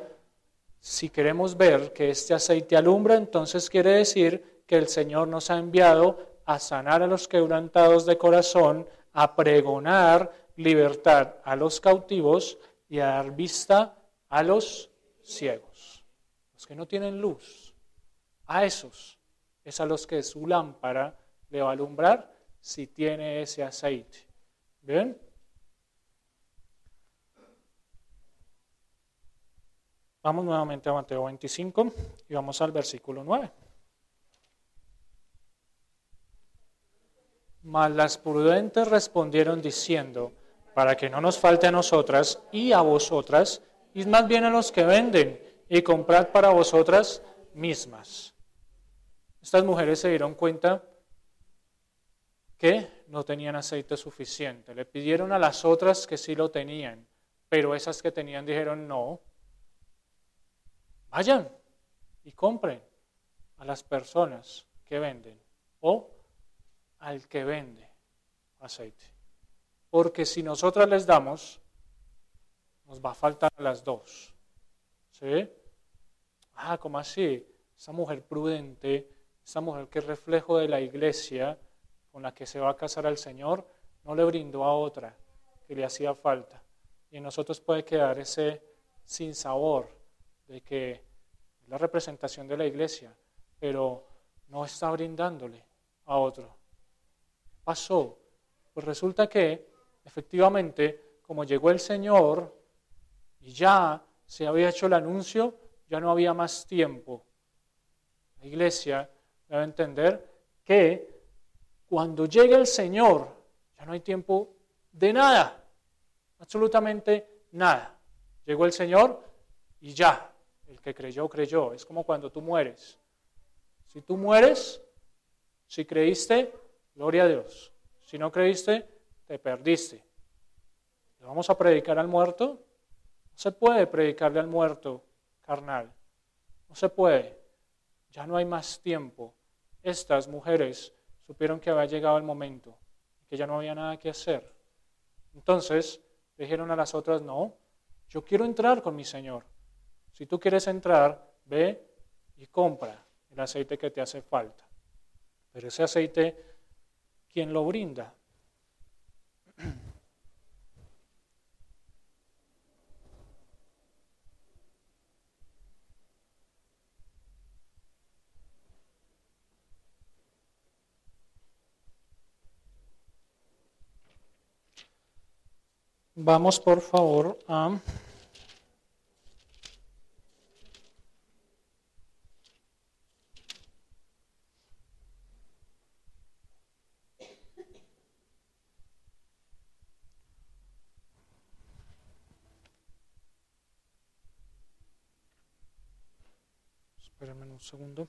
si queremos ver que este aceite alumbra, entonces quiere decir que el Señor nos ha enviado a sanar a los quebrantados de corazón, a pregonar libertad a los cautivos y a dar vista a los ciegos. Los que no tienen luz, a esos es a los que su lámpara le va a alumbrar si tiene ese aceite. ¿Bien? Vamos nuevamente a Mateo 25 y vamos al versículo 9. Mas las prudentes respondieron diciendo: para que no nos falte a nosotras y a vosotras, id más bien a los que venden y comprad para vosotras mismas. Estas mujeres se dieron cuenta que no tenían aceite suficiente. Le pidieron a las otras que sí lo tenían, pero esas que tenían dijeron: no, vayan y compren a las personas que venden o al que vende aceite. Porque si nosotras les damos, nos va a faltar a las dos. ¿Sí? ¿Cómo así? Esa mujer prudente esta mujer que es reflejo de la iglesia con la que se va a casar al Señor, no le brindó a otra que le hacía falta. Y en nosotros puede quedar ese sinsabor de que es la representación de la iglesia, pero no está brindándole a otro. ¿Qué pasó? Pues resulta que, efectivamente, como llegó el Señor y ya se había hecho el anuncio, ya no había más tiempo. La iglesia debe entender que cuando llegue el Señor, ya no hay tiempo de nada, absolutamente nada. Llegó el Señor y ya, el que creyó, creyó. Es como cuando tú mueres. Si tú mueres, si creíste, gloria a Dios. Si no creíste, te perdiste. ¿Le vamos a predicar al muerto? No se puede predicarle al muerto carnal. No se puede. Ya no hay más tiempo. Estas mujeres supieron que había llegado el momento, que ya no había nada que hacer. Entonces, dijeron a las otras, no, yo quiero entrar con mi Señor. Si tú quieres entrar, ve y compra el aceite que te hace falta. Pero ese aceite, ¿quién lo brinda? Vamos por favor a espérenme un segundo.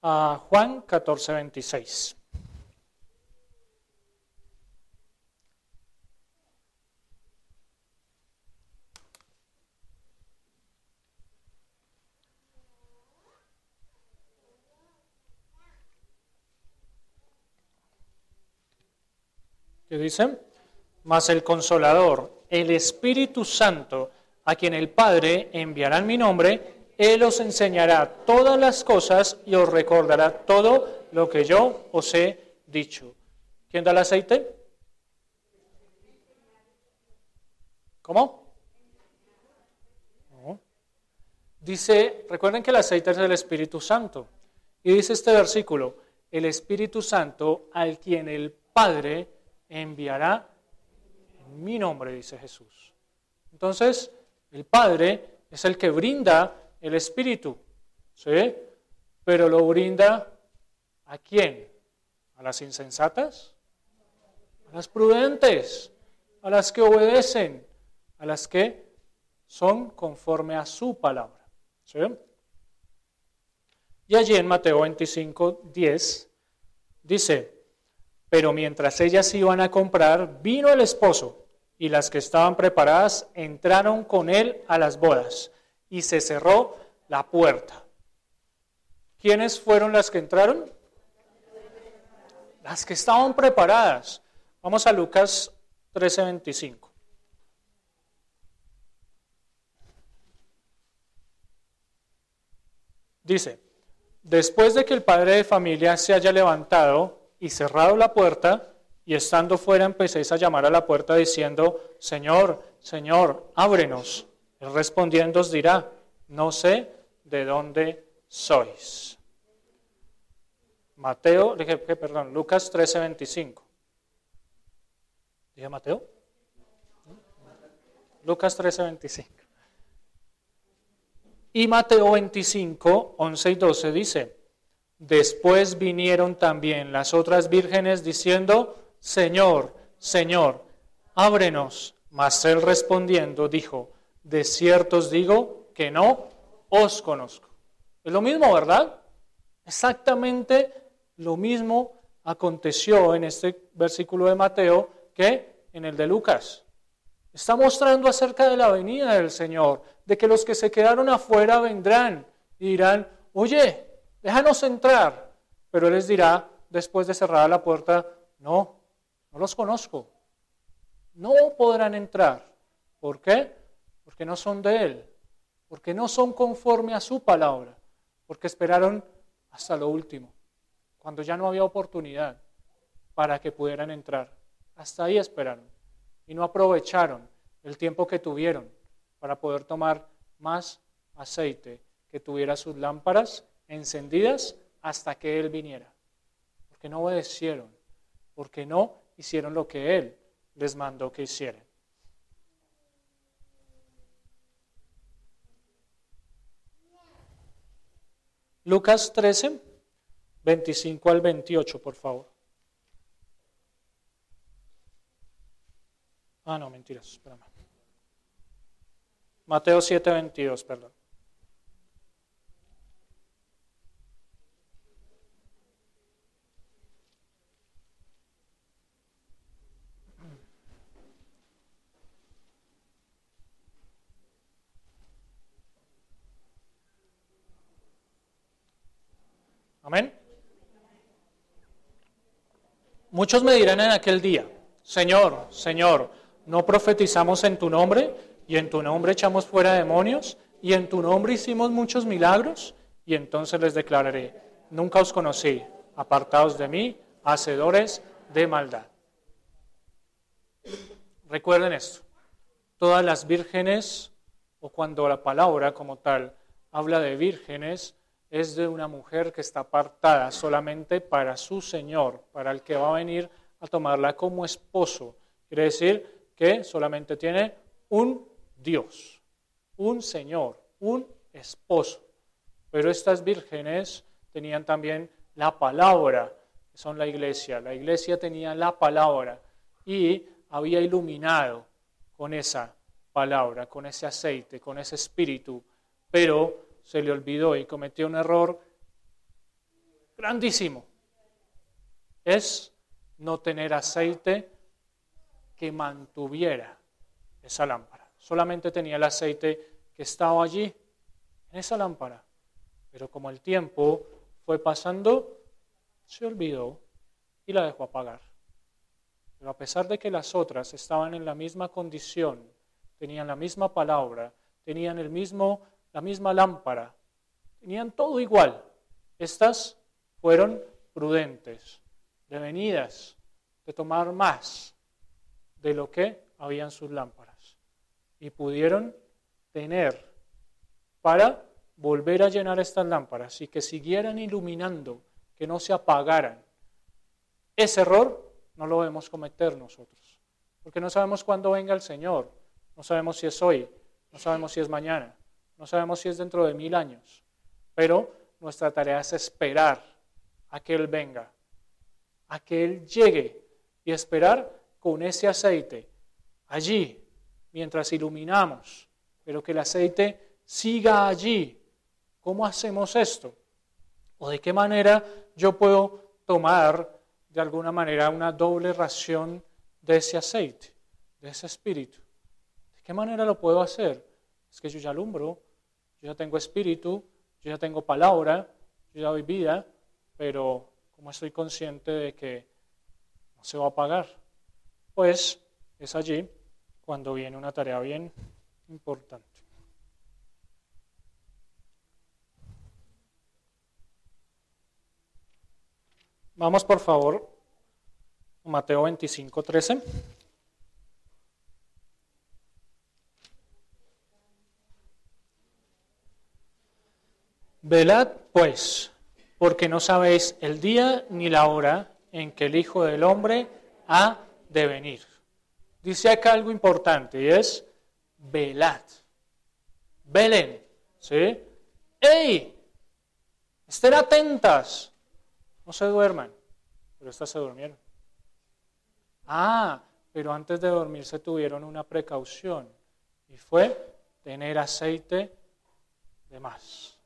A Juan 14:26. ¿Qué dice? Mas el Consolador, el Espíritu Santo, a quien el Padre enviará en mi nombre, Él os enseñará todas las cosas y os recordará todo lo que yo os he dicho. ¿Quién da el aceite? ¿Cómo? No. Dice, recuerden que el aceite es del Espíritu Santo. Y dice este versículo, el Espíritu Santo al quien el Padre enviará en mi nombre, dice Jesús. Entonces, el Padre es el que brinda el Espíritu, ¿sí? Pero lo brinda ¿a quién? ¿A las insensatas? A las prudentes, a las que obedecen, a las que son conforme a su palabra, ¿sí? Y allí en Mateo 25:10 dice, pero mientras ellas iban a comprar, vino el esposo, y las que estaban preparadas entraron con él a las bodas, y se cerró la puerta. ¿Quiénes fueron las que entraron? Las que estaban preparadas. Vamos a Lucas 13:25. Dice, después de que el padre de familia se haya levantado y cerrado la puerta, y estando fuera empecéis a llamar a la puerta diciendo, Señor, Señor, ábrenos. Él respondiendo os dirá, no sé de dónde sois. Lucas 13:25. ¿Dije Mateo? Lucas 13:25. Y Mateo 25, 11 y 12 dice, después vinieron también las otras vírgenes diciendo, Señor, Señor, ábrenos. Mas él respondiendo dijo, de cierto os digo que no os conozco. Es lo mismo, ¿verdad? Exactamente lo mismo aconteció en este versículo de Mateo que en el de Lucas. Está mostrando acerca de la venida del Señor, de que los que se quedaron afuera vendrán y dirán, oye, déjanos entrar. Pero Él les dirá, después de cerrada la puerta, no los conozco. No podrán entrar. ¿Por qué? Porque no son de Él, porque no son conforme a su palabra, porque esperaron hasta lo último, cuando ya no había oportunidad para que pudieran entrar. Hasta ahí esperaron y no aprovecharon el tiempo que tuvieron para poder tomar más aceite que tuviera sus lámparas encendidas hasta que Él viniera. Porque no obedecieron, porque no hicieron lo que Él les mandó que hicieran. Lucas 13, 25 al 28, por favor. No, mentiras, espérame. Mateo 7, 22, perdón. Amén. Muchos me dirán en aquel día, Señor, Señor, ¿no profetizamos en tu nombre? Y en tu nombre echamos fuera demonios, y en tu nombre hicimos muchos milagros. Y entonces les declararé, nunca os conocí, apartados de mí, hacedores de maldad. Recuerden esto, todas las vírgenes, o cuando la palabra como tal habla de vírgenes, es de una mujer que está apartada solamente para su Señor, para el que va a venir a tomarla como esposo. Quiere decir que solamente tiene un Dios, un Señor, un esposo. Pero estas vírgenes tenían también la palabra, que son la iglesia. La iglesia tenía la palabra y había iluminado con esa palabra, con ese aceite, con ese espíritu, pero se le olvidó y cometió un error grandísimo. Es no tener aceite que mantuviera esa lámpara. Solamente tenía el aceite que estaba allí, en esa lámpara. Pero como el tiempo fue pasando, se olvidó y la dejó apagar. Pero a pesar de que las otras estaban en la misma condición, tenían la misma palabra, tenían la misma lámpara, tenían todo igual. Estas fueron prudentes, devenidas de tomar más de lo que había en sus lámparas y pudieron tener para volver a llenar estas lámparas y que siguieran iluminando, que no se apagaran. Ese error no lo debemos cometer nosotros, porque no sabemos cuándo venga el Señor, no sabemos si es hoy, no sabemos si es mañana, no sabemos si es dentro de 1000 años, pero nuestra tarea es esperar a que Él venga, a que Él llegue y esperar con ese aceite allí, mientras iluminamos, pero que el aceite siga allí. ¿Cómo hacemos esto? ¿O de qué manera yo puedo tomar de alguna manera una doble ración de ese aceite, de ese espíritu? ¿De qué manera lo puedo hacer? Es que yo ya alumbro, yo ya tengo espíritu, yo ya tengo palabra, yo ya doy vida, pero ¿cómo estoy consciente de que no se va a apagar? Pues es allí cuando viene una tarea bien importante. Vamos por favor a Mateo 25, 13. Velad pues, porque no sabéis el día ni la hora en que el Hijo del Hombre ha de venir. Dice acá algo importante y es velad. Velen, ¿sí? ¡Ey! Estén atentas. No se duerman, pero estas se durmieron. Pero antes de dormirse tuvieron una precaución y fue tener aceite de más.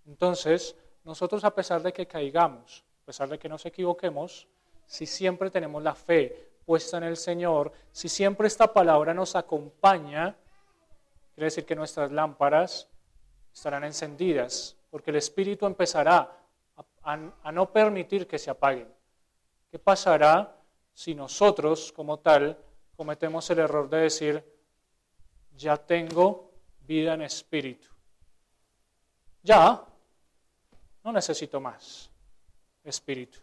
Entonces, nosotros a pesar de que caigamos, a pesar de que nos equivoquemos, si siempre tenemos la fe puesta en el Señor, si siempre esta palabra nos acompaña, quiere decir que nuestras lámparas estarán encendidas, porque el Espíritu empezará a no permitir que se apaguen. ¿Qué pasará si nosotros, como tal, cometemos el error de decir, ya tengo vida en espíritu? Ya, no necesito más espíritu.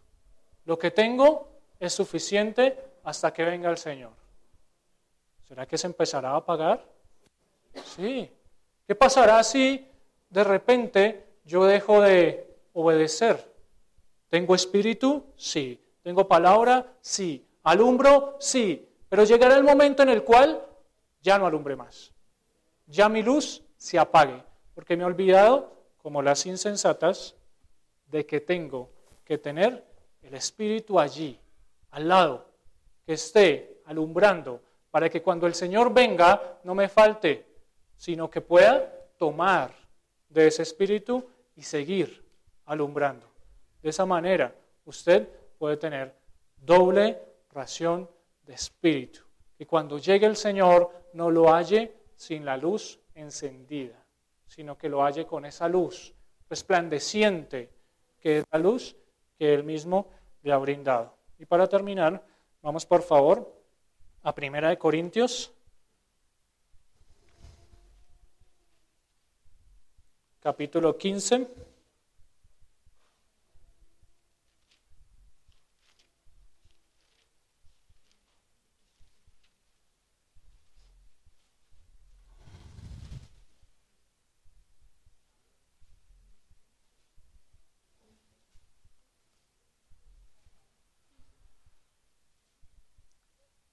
Lo que tengo es suficiente hasta que venga el Señor. ¿Será que se empezará a apagar? Sí. ¿Qué pasará si de repente yo dejo de obedecer? ¿Tengo espíritu? Sí. ¿Tengo palabra? Sí. ¿Alumbro? Sí. Pero llegará el momento en el cual ya no alumbre más. Ya mi luz se apague, porque me he olvidado, como las insensatas, de que tengo que tener el espíritu allí, al lado, que esté alumbrando, para que cuando el Señor venga no me falte, sino que pueda tomar de ese espíritu y seguir alumbrando. De esa manera, usted puede tener doble ración de espíritu. Y cuando llegue el Señor, no lo halle sin la luz encendida, sino que lo halle con esa luz resplandeciente, que es la luz que Él mismo le ha brindado. Y para terminar, vamos por favor a 1 Corintios, capítulo 15.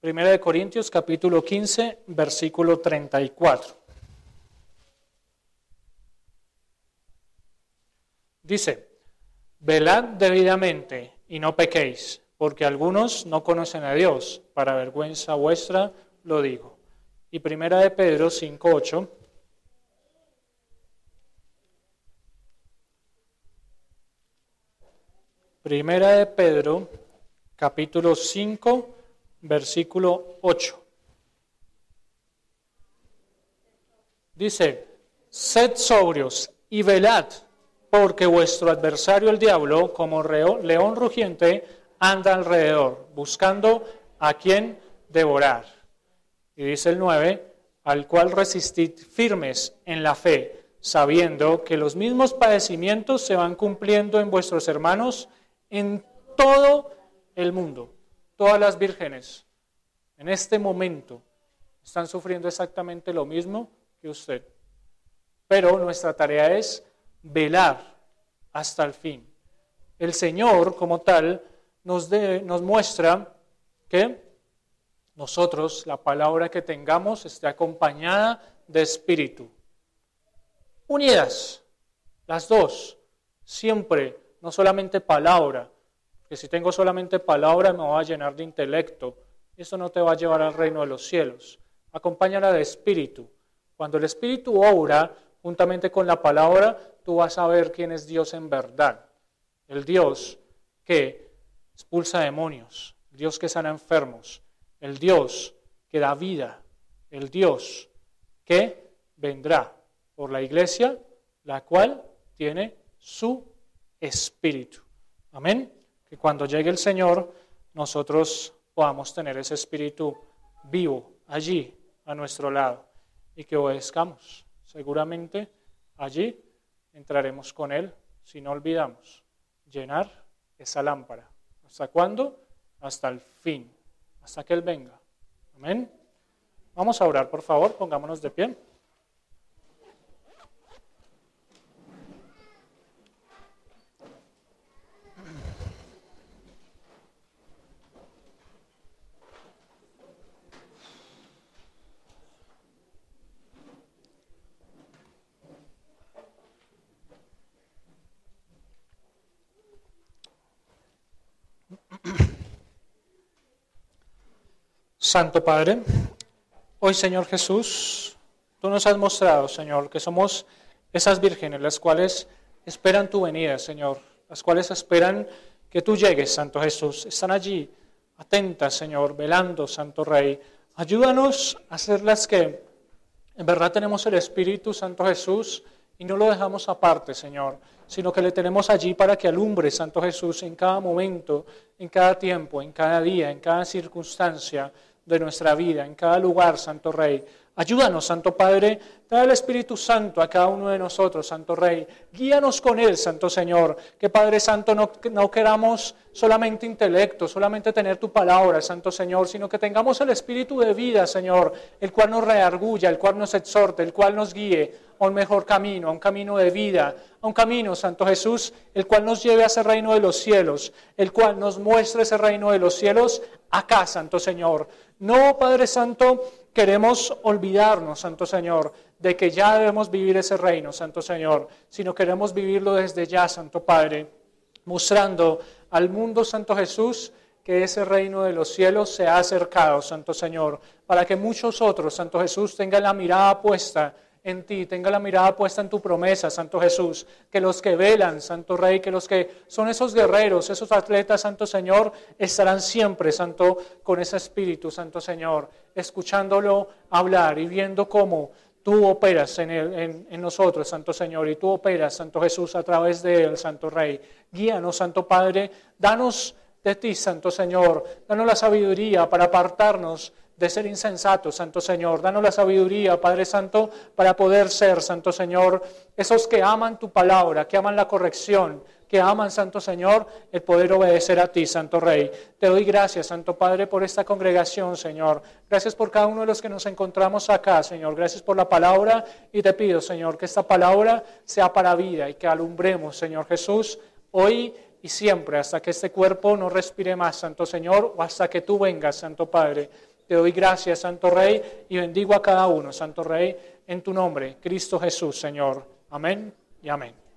Primera de Corintios, capítulo 15, versículo 34. Dice, velad debidamente y no pequéis, porque algunos no conocen a Dios, para vergüenza vuestra lo digo. Y Primera de Pedro 5, 8. Primera de Pedro, capítulo 5, versículo 8. Dice, sed sobrios y velad, porque vuestro adversario el diablo, como león rugiente, anda alrededor, buscando a quien devorar. Y dice el 9, al cual resistid firmes en la fe, sabiendo que los mismos padecimientos se van cumpliendo en vuestros hermanos en todo el mundo. Todas las vírgenes en este momento están sufriendo exactamente lo mismo que usted. Pero nuestra tarea es velar hasta el fin. El Señor, como tal, nos muestra que nosotros, la palabra que tengamos, esté acompañada de espíritu. Unidas, las dos, siempre, no solamente palabra, que si tengo solamente palabra me va a llenar de intelecto. Eso no te va a llevar al reino de los cielos. Acompáñala de espíritu. Cuando el espíritu obra juntamente con la palabra, tú vas a ver quién es Dios en verdad. El Dios que expulsa demonios, el Dios que sana enfermos, el Dios que da vida, el Dios que vendrá por la iglesia, la cual tiene su espíritu. Amén. Que cuando llegue el Señor, nosotros podamos tener ese espíritu vivo allí a nuestro lado y que obedezcamos. Seguramente allí entraremos con Él si no olvidamos llenar esa lámpara. ¿Hasta cuándo? Hasta el fin, hasta que Él venga. Amén. Vamos a orar, por favor, pongámonos de pie. Santo Padre, hoy Señor Jesús, tú nos has mostrado, Señor, que somos esas vírgenes las cuales esperan tu venida, Señor, las cuales esperan que tú llegues, Santo Jesús. Están allí, atentas, Señor, velando, Santo Rey. Ayúdanos a ser las que en verdad tenemos el Espíritu, Santo Jesús, y no lo dejamos aparte, Señor, sino que le tenemos allí para que alumbre, Santo Jesús, en cada momento, en cada tiempo, en cada día, en cada circunstancia de nuestra vida, en cada lugar, Santo Rey. Ayúdanos, Santo Padre, trae el Espíritu Santo a cada uno de nosotros, Santo Rey. Guíanos con Él, Santo Señor. Que Padre Santo no queramos solamente intelecto, solamente tener tu palabra, Santo Señor, sino que tengamos el Espíritu de vida, Señor, el cual nos redarguya, el cual nos exhorte, el cual nos guíe a un mejor camino, a un camino de vida, a un camino, Santo Jesús, el cual nos lleve a ese reino de los cielos, el cual nos muestre ese reino de los cielos acá, Santo Señor. No, Padre Santo, queremos olvidarnos, Santo Señor, de que ya debemos vivir ese reino, Santo Señor, sino queremos vivirlo desde ya, Santo Padre, mostrando al mundo, Santo Jesús, que ese reino de los cielos se ha acercado, Santo Señor, para que muchos otros, Santo Jesús, tengan la mirada puesta en ti, tenga la mirada puesta en tu promesa, Santo Jesús, que los que velan, Santo Rey, que los que son esos guerreros, esos atletas, Santo Señor, estarán siempre, Santo, con ese espíritu, Santo Señor, escuchándolo hablar y viendo cómo tú operas en nosotros, Santo Señor, y tú operas, Santo Jesús, a través de él, Santo Rey. Guíanos, Santo Padre, danos de ti, Santo Señor, danos la sabiduría para apartarnos de ser insensatos, Santo Señor. Danos la sabiduría, Padre Santo, para poder ser, Santo Señor, esos que aman tu palabra, que aman la corrección, que aman, Santo Señor, el poder obedecer a ti, Santo Rey. Te doy gracias, Santo Padre, por esta congregación, Señor. Gracias por cada uno de los que nos encontramos acá, Señor. Gracias por la palabra y te pido, Señor, que esta palabra sea para vida y que alumbremos, Señor Jesús, hoy y siempre, hasta que este cuerpo no respire más, Santo Señor, o hasta que tú vengas, Santo Padre. Te doy gracias, Santo Rey, y bendigo a cada uno, Santo Rey, en tu nombre, Cristo Jesús, Señor. Amén y amén.